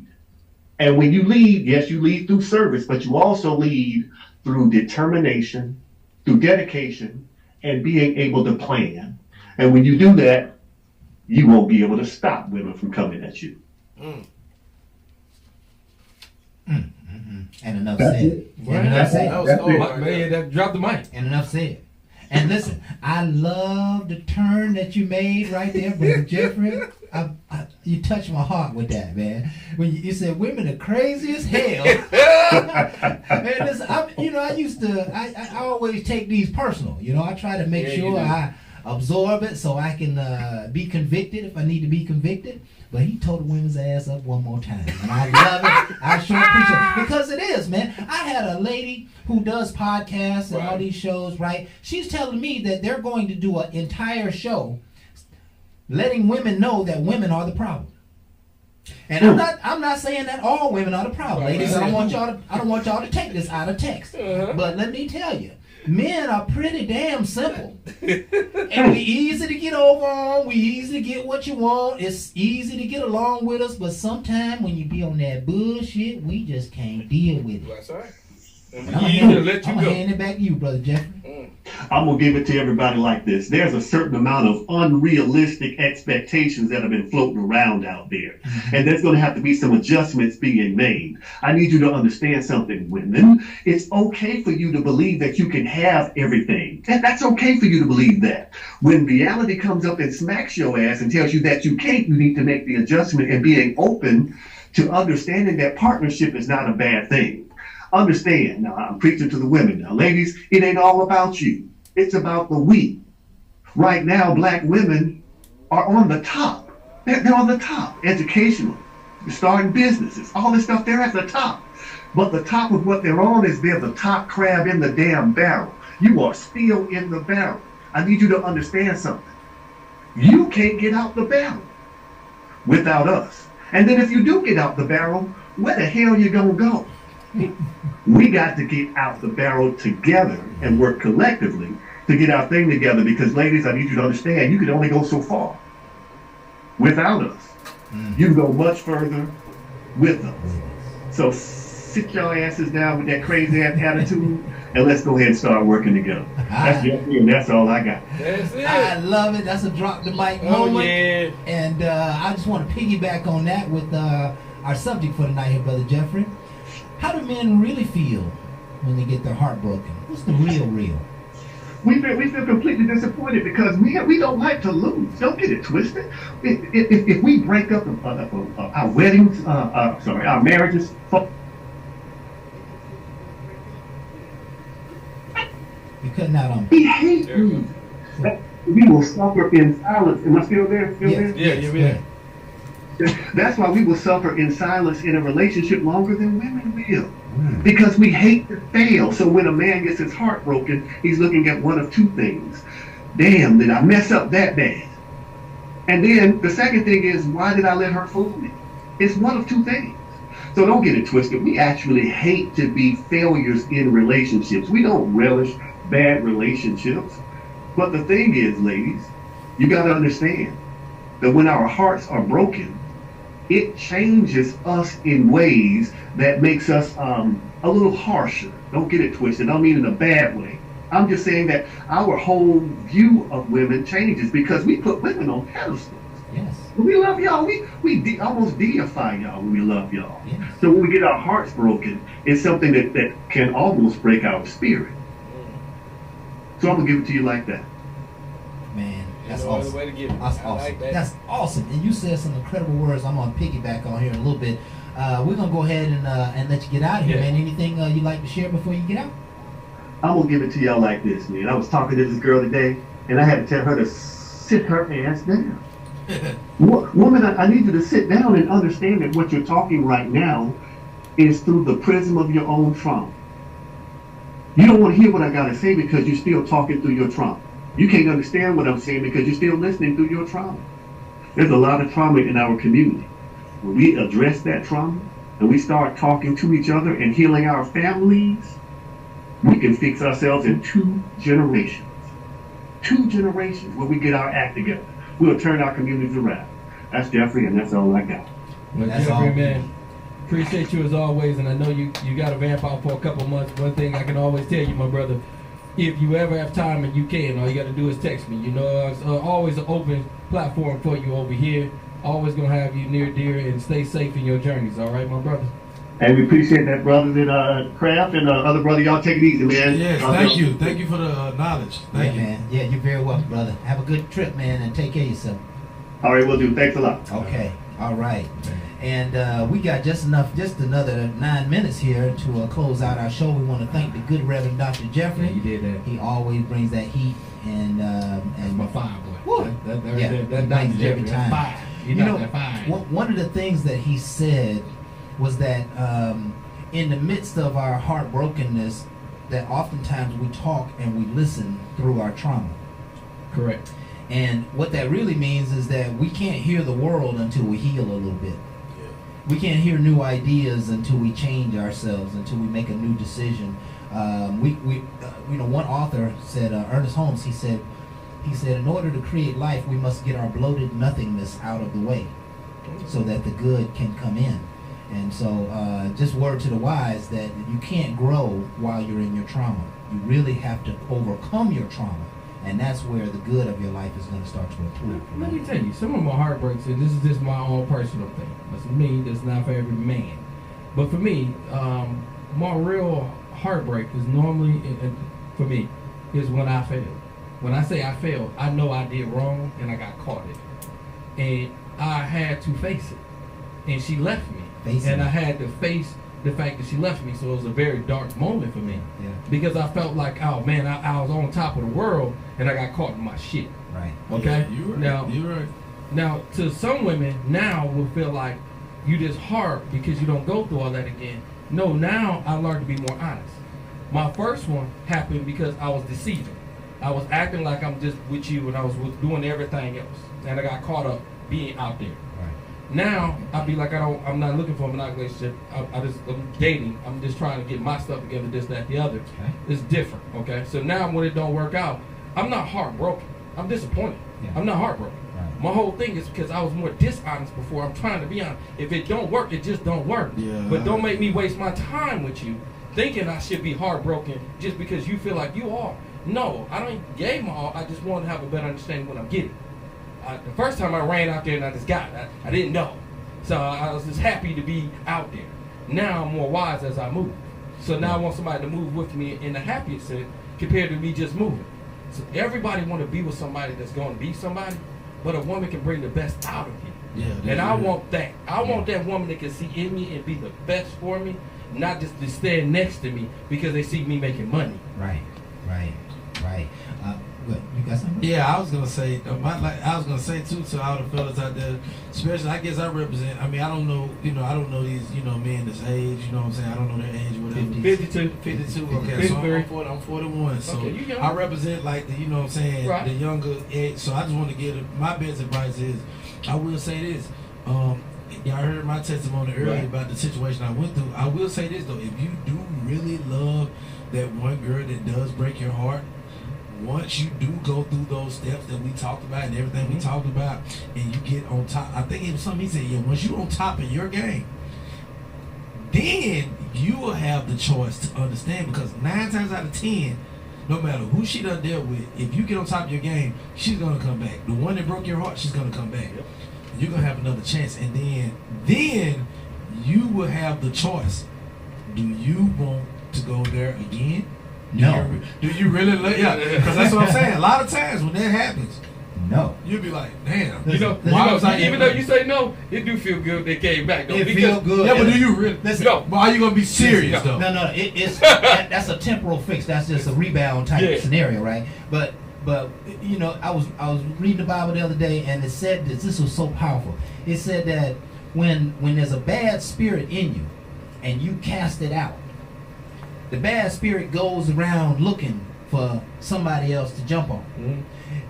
And when you lead, yes, you lead through service, but you also lead through determination, through dedication, and being able to plan. And when you do that, you won't be able to stop women from coming at you. Mm. And enough said. And enough said. Man, drop the mic. And enough said. And listen, I love the turn that you made right there, Brother Jeffrey. You touched my heart with that, man. When you said women are crazy as hell. Man, listen, I always take these personal. You know, I try to make sure I absorb it so I can be convicted if I need to be convicted. But he told the women's ass up one more time. And I love it. I sure appreciate it. Because it is, man. I had a lady who does podcasts and all these shows, right? She's telling me that they're going to do an entire show letting women know that women are the problem. And I'm not saying that all women are the problem, ladies. I don't want y'all to take this out of text. But let me tell you, men are pretty damn simple. And we easy to get over on. We easy to get what you want. It's easy to get along with us. But sometimes when you be on that bullshit, we just can't deal with it. That's right. I'm gonna hand it back to you, Brother Jeffrey. I'm going to give it to everybody like this. There's a certain amount of unrealistic expectations that have been floating around out there. And there's going to have to be some adjustments being made. I need you to understand something, women. It's okay for you to believe that you can have everything. That's okay for you to believe that. When reality comes up and smacks your ass and tells you that you can't, you need to make the adjustment and being open to understanding that partnership is not a bad thing. Understand, now I'm preaching to the women now. Ladies, it ain't all about you. It's about the we. Right now, black women are on the top. They're on the top. Educational, starting businesses, all this stuff, they're at the top. But the top of what they're on is they're the top crab in the damn barrel. You are still in the barrel. I need you to understand something. You can't get out the barrel without us. And then if you do get out the barrel, where the hell you gonna go? We got to get out the barrel together and work collectively to get our thing together, because ladies, I need you to understand, you can only go so far without us. You can go much further with us. So sit your asses down with that crazy ass attitude and let's go ahead and start working together. That's Jeffrey, and that's all I got. That's it. I love it. That's a drop the mic moment. Yeah. And I just want to piggyback on that with our subject for tonight here, Brother Jeffrey. How do men really feel when they get their heart broken? What's the real? We feel completely disappointed because we don't like to lose. Don't get it twisted. If we break up our weddings, our marriages. You're cutting out on me. We hate you. We will suffer in silence. Am I still there? Yes. Yeah, you're there. That's why we will suffer in silence in a relationship longer than women will. Because we hate to fail. So when a man gets his heart broken, he's looking at one of two things. Damn, did I mess up that bad? And then the second thing is, why did I let her fool me? It's one of two things. So don't get it twisted. We actually hate to be failures in relationships. We don't relish bad relationships. But the thing is, ladies, you got to understand that when our hearts are broken, it changes us in ways that makes us a little harsher. Don't get it twisted. I don't mean in a bad way. I'm just saying that our whole view of women changes because we put women on pedestals. Yes. When we love y'all, we almost deify y'all when we love y'all. Yes. So when we get our hearts broken, it's something that can almost break our spirit. So I'm going to give it to you like that. Man, that's No awesome. other way to give it. That's I awesome. like that. That's awesome. And you said some incredible words. I'm gonna piggyback on here in a little bit. We're gonna go ahead and let you get out of here, man. Anything you'd like to share before you get out? I'm going to give it to y'all like this, man. I was talking to this girl today, and I had to tell her to sit her ass down. Woman, I need you to sit down and understand that what you're talking right now is through the prism of your own trauma. You don't want to hear what I got to say because you're still talking through your trauma. You can't understand what I'm saying because you're still listening through your trauma. There's a lot of trauma in our community. When we address that trauma and we start talking to each other and healing our families, we can fix ourselves in 2 generations. 2 generations where we get our act together. We'll turn our communities around. That's Jeffrey, and that's all I got. Well, That's Jeffrey, all. man, appreciate you as always, and I know you got to vamp out for a couple months. One thing I can always tell you, my brother, if you ever have time and you can, all you got to do is text me. You know, it's always an open platform for you over here. Always going to have you near dear, and stay safe in your journeys, all right, my brother? And we appreciate that, brothers in Craft and other brother. Y'all take it easy, man. Yes, thank you. Thank you for the knowledge. Thank you. Man. Yeah, you're very welcome, brother. Have a good trip, man, and take care of yourself. All right, we'll do. Thanks a lot. Okay. All right. And we got just another 9 minutes here to close out our show. We want to thank the good Reverend Dr. Jeffrey. Yeah, you did that. He always brings that heat and That's my fire, boy. Woo. That brings Dr. it every Jeffrey, time. that's fire. You got know, that fire. one of the things that he said was that in the midst of our heartbrokenness, that oftentimes we talk and we listen through our trauma. Correct. And what that really means is that we can't hear the world until we heal a little bit. we can't hear new ideas until we change ourselves, until we make a new decision. One author said, Ernest Holmes, he said, in order to create life, we must get our bloated nothingness out of the way so that the good can come in. And so just word to the wise that you can't grow while you're in your trauma. You really have to overcome your trauma. And that's where the good of your life is going to start to improve. Let me tell you, some of my heartbreaks, and this is just my own personal thing. That's me, that's not for every man. But for me, my real heartbreak is normally, for me, is when I fail. When I say I failed, I know I did wrong and I got caught in it. And I had to face it. And she left me. I had to face the fact that she left me. So it was a very dark moment for me. Yeah. Because I felt like, oh man, I was on top of the world and I got caught in my shit. Right. Okay? Yeah, you're right. Now, to some women now will feel like you just hard because you don't go through all that again. No, now I learned to be more honest. My first one happened because I was deceiving. I was acting like I'm just with you and I was doing everything else. And I got caught up being out there. Right. Now, I'll be like, I'm not looking for a monogamous relationship. I'm dating. I'm just trying to get my stuff together, this, that, the other. Okay. It's different, okay? So now when it don't work out, I'm not heartbroken. I'm disappointed. Yeah. I'm not heartbroken. Right. My whole thing is because I was more dishonest before. I'm trying to be honest. If it don't work, it just don't work. Yeah. But don't make me waste my time with you thinking I should be heartbroken just because you feel like you are. No, I don't gave my all. I just want to have a better understanding what I'm getting. The first time I ran out there and I just got it, I didn't know. So I was just happy to be out there. Now I'm more wise as I move. So now I want somebody to move with me in the happiest sense compared to me just moving. So everybody want to be with somebody that's going to be somebody, but a woman can bring the best out of you. Yeah. And I want that. I want that woman that can see in me and be the best for me, not just to stand next to me because they see me making money. Right. What, you got something? Yeah, I was gonna say, too, to all the fellas out there, especially, I guess I represent. I mean, I don't know these, men this age. You know what I'm saying? I don't know their age, whatever. 52. Okay, so I'm 41. So Okay, you young. I represent like the, what I'm saying, Right. the younger age. So I just want to give my best advice is, I will say this. Y'all heard my testimony earlier Right. about the situation I went through. I will say this though, if you do really love that one girl that does break your heart, once you do go through those steps that we talked about and everything we talked about, and you get on top, I think it was something he said, yeah, once you're on top of your game, then you will have the choice to understand, because 9 times out of 10, no matter who she done dealt with, if you get on top of your game, she's going to come back. The one that broke your heart, she's going to come back. Yep. You're going to have another chance, and then you will have the choice. Do you want to go there again? No. Do you really love? Yeah, because that's what I'm saying. A lot of times when that happens, No. you'll be like, damn. Why was I, even though you say no, it do feel good they came back though. It because, feel good. Yeah, but do you really? Listen, No. But are you gonna be serious though? No. It's that's a temporal fix. That's just a rebound type Yeah. scenario, right? But I was reading the Bible the other day, and it said this was so powerful. It said that when there's a bad spirit in you, and you cast it out, the bad spirit goes around looking for somebody else to jump on. Mhm.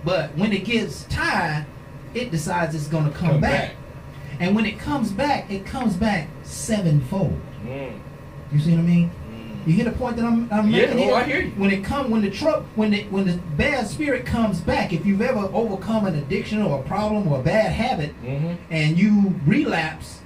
But when it gets tired, it decides it's going to come back. And when it comes back sevenfold. Mm. You see what I mean? You hear the point that I'm making here? I hear you. When the bad spirit comes back, if you've ever overcome an addiction or a problem or a bad habit, Mhm. and you relapse,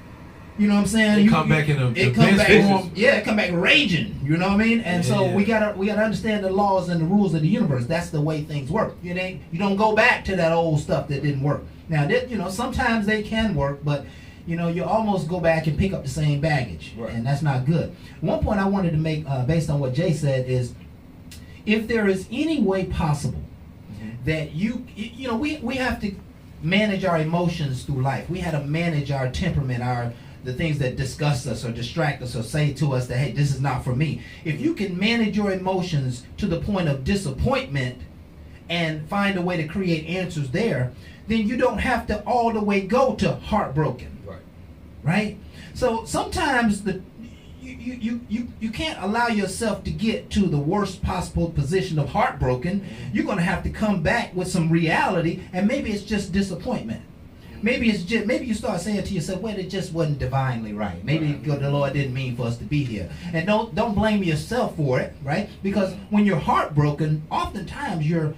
you know what I'm saying? It come back in it the come best back, form. yeah, it come back raging. You know what I mean? And so Yeah. we gotta understand the laws and the rules of the universe. That's the way things work. You don't go back to that old stuff that didn't work. Now, sometimes they can work, but you almost go back and pick up the same baggage, Right. and that's not good. One point I wanted to make, based on what Jay said, is if there is any way possible that we have to manage our emotions through life. We had to manage our temperament, the things that disgust us or distract us or say to us that, hey, this is not for me. If you can manage your emotions to the point of disappointment and find a way to create answers there, then you don't have to all the way go to heartbroken. Right? So sometimes you can't allow yourself to get to the worst possible position of heartbroken. You're going to have to come back with some reality, and maybe it's just disappointment. maybe it's just, maybe you start saying to yourself, well, it just wasn't divinely right. Maybe the Lord didn't mean for us to be here. And don't blame yourself for it, right? Because when you're heartbroken, oftentimes you're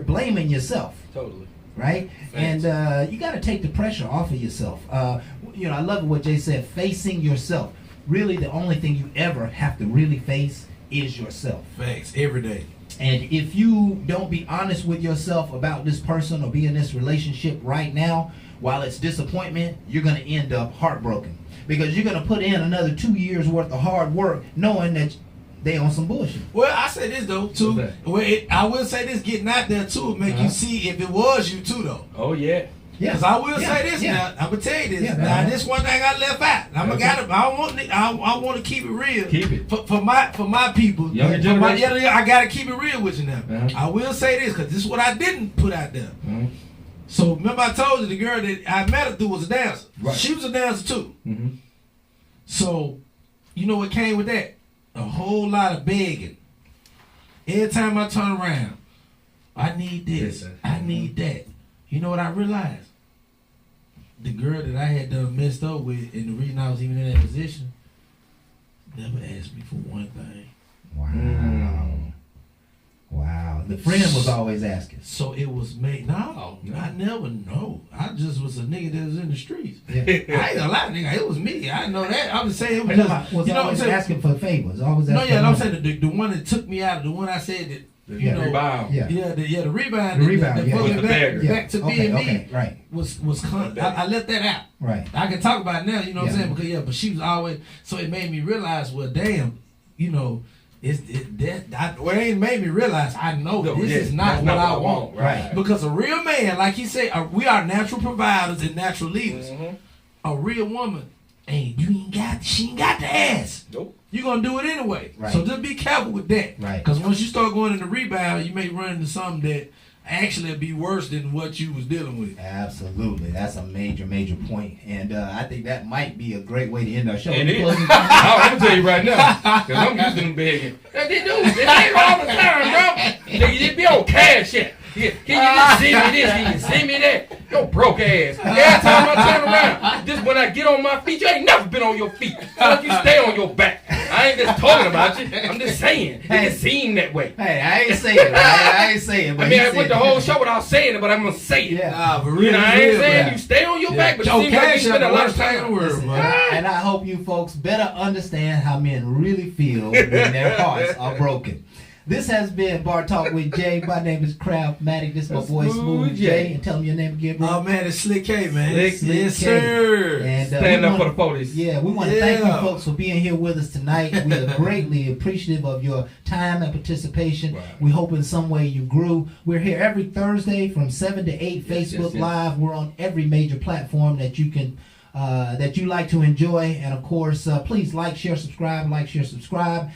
blaming yourself. Totally. Right? Thanks. And you got to take the pressure off of yourself. You know, I love what Jay said, facing yourself. Really, the only thing you ever have to really face is yourself. Facts, every day. And if you don't be honest with yourself about this person or be in this relationship right now, while it's disappointment, you're going to end up heartbroken. Because you're going to put in another 2 years worth of hard work knowing that they on some bullshit. Well, I say this though too. Okay. Well, I will say this: getting out there too will make you see if it was you too though. Oh yeah. Yeah. Because I will say this now. I'm gonna tell you this. Now, this one thing I left out. I want to keep it real. Keep it for my people. Younger generation. I gotta keep it real with you now. Uh-huh. I will say this because this is what I didn't put out there. Mhm. So remember I told you the girl that I met her through was a dancer. Right. She was a dancer too. Mm-hmm. So you know what came with that? A whole lot of begging. Every time I turn around, I need this. Yes, I need that. You know what I realized? The girl that I had done messed up with, and the reason I was even in that position, never asked me for one thing. Wow. Wow. The friend was always asking. So it was made. No, I never know. I just was a nigga that was in the streets. Yeah. I ain't gonna lie, nigga. It was me. I know that. I'm just saying it was Was just. You know what I'm always saying? asking for favors. Always No, asking yeah, for I'm money. saying the one that took me out, the one I said that you know, rebound. Yeah. the rebound, The rebound, that yeah. put Was me the beggar. back to being me Okay, right, was I left that out. right. I can talk about it now, you know what I'm Yeah. saying? Because but she was always, so it made me realize, well, damn, you know, it ain't made me realize I know this is not what I want. Right. Because a real man, like he said, we are natural providers and natural leaders. Mm-hmm. A real woman she ain't got the ass. Nope. You're gonna do it anyway. Right. So just be careful with that. Right. Because once you start going into rebound, you may run into something that actually be worse than what you was dealing with. Absolutely. That's a major point. And I think that might be a great way to end our show. It is. Closing I'm gonna tell you right now, because I'm used to them begging. They do. It ain't all the time, bro. They just be on cash app. Yeah, can you just send me this? Can you send me that? Yo, broke ass. Every time I turn around, just when I get on my feet, you ain't never been on your feet. So if you stay on your back. I ain't just talking about you. I'm just saying. It just seem that way. Hey, I ain't saying it. I ain't saying it. But I mean, he I went said the whole show without saying it, but I'm gonna say it. Yeah. Nah, but You know, I ain't saying bro. you stay on your back, but it Joe seems like you Cash spend a the lot of worst thing in time. the world, Listen, bro. and I hope you folks better understand how men really feel when their hearts are broken. This has been Bar Talk with Jay. My name is Craftmatic. This is my boy Smooth Jay. And tell me your name again, bro. Oh man, it's Slick K, man. Slick Yes, K. sir. And Stand we up for wanna- the police. Yeah, we want to thank you Yeah. folks for being here with us tonight. We are greatly appreciative of your time and participation. Right. We hope in some way you grew. We're here every Thursday from 7 to 8, Yes, Facebook yes. Live. We're on every major platform that you can that you like to enjoy. And of course, please like, share, subscribe.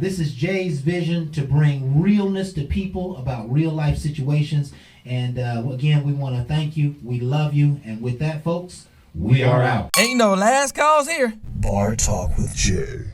This is Jay's vision to bring realness to people about real life situations. And again, we want to thank you. We love you. And with that, folks, we are out. Ain't no last calls here. Bar Talk with Jay.